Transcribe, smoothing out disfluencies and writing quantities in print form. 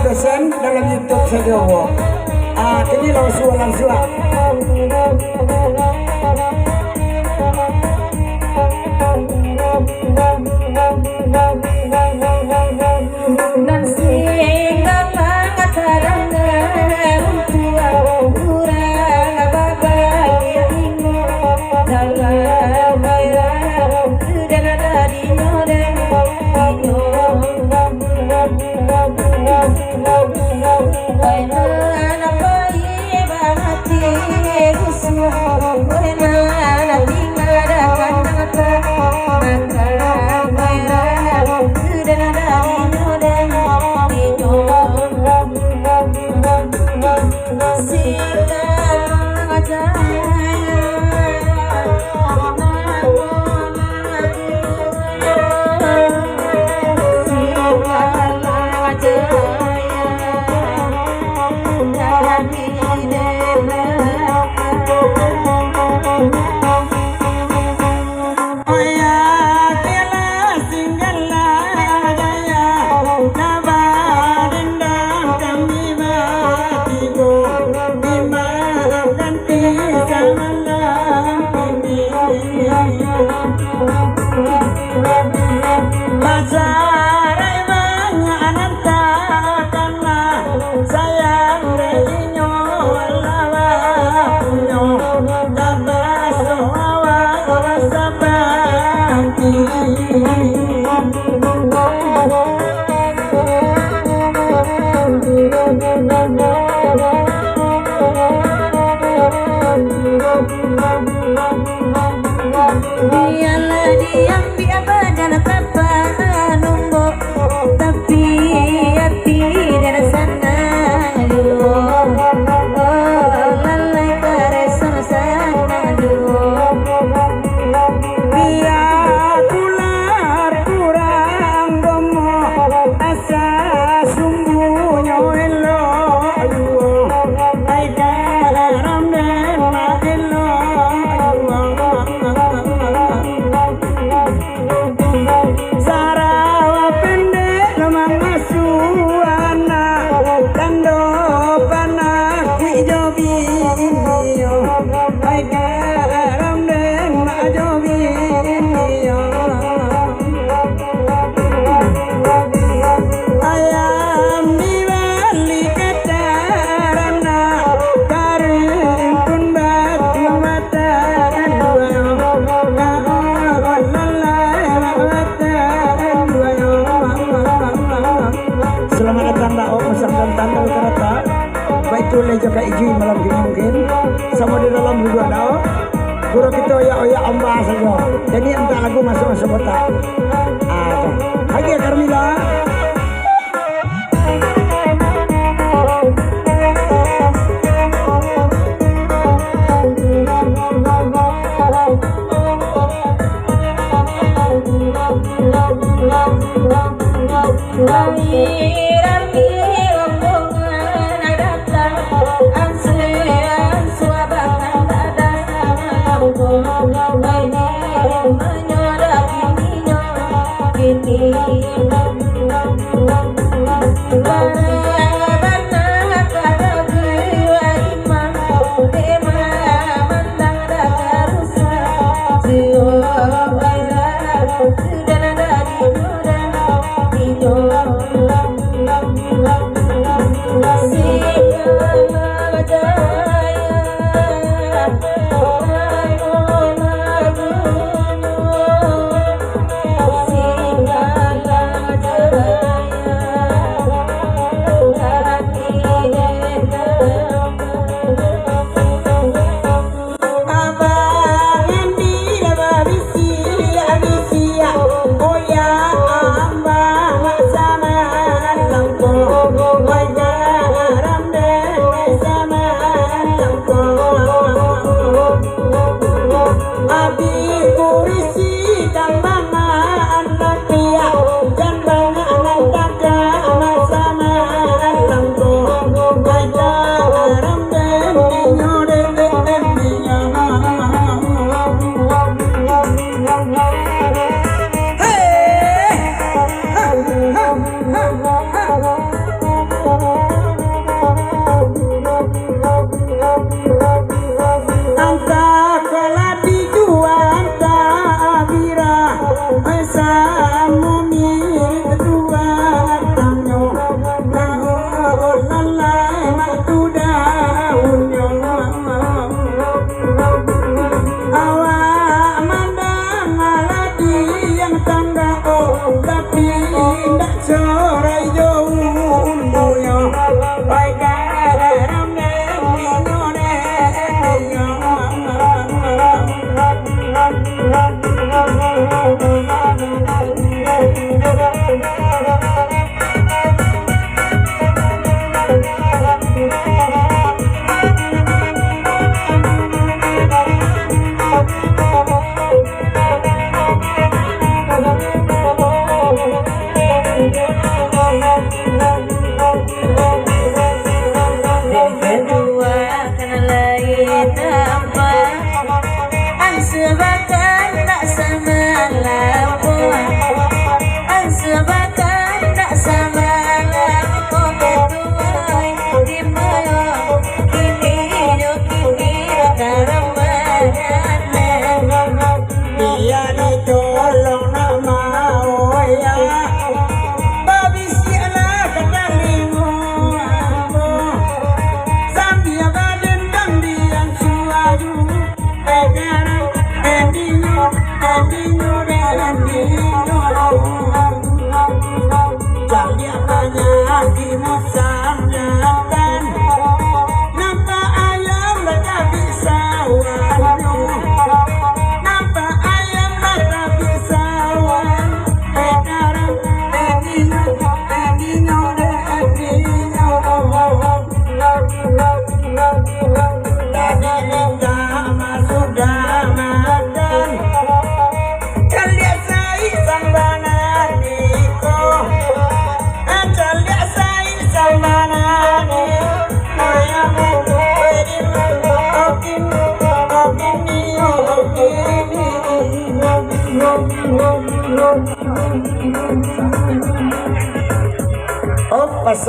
dosen dalam YouTube saya. Kini langsung. Biarlah diam biar badan tanpa nombok, tapi hati dari sana dulu. Lalai kare sana sana dulu. Biar tular kurang gomo asa sumbunya elo ayo. Ai garam den madelo ayo. Sarawa pendek lemang masuana tando panak hijobi yo. Ai garam den majobi yo. Ayam di balik kacarana karing pun batu mata dua yo. Selamat datang Daok Masak dan Tanda Kereta. Baik tu juga izin malam ini mungkin sama di dalam dua Daok. Guru kita oya amba saja. Jadi entah lagu masuk kotak. Lagi ya Carmila. Ini musang-musang nampak ayam tak bisa wanyu nampak ayam tak bisa wan sekarang tadinya tadi lama sudah makan kalian saya sang bananiko kalian saya sang banani oh pas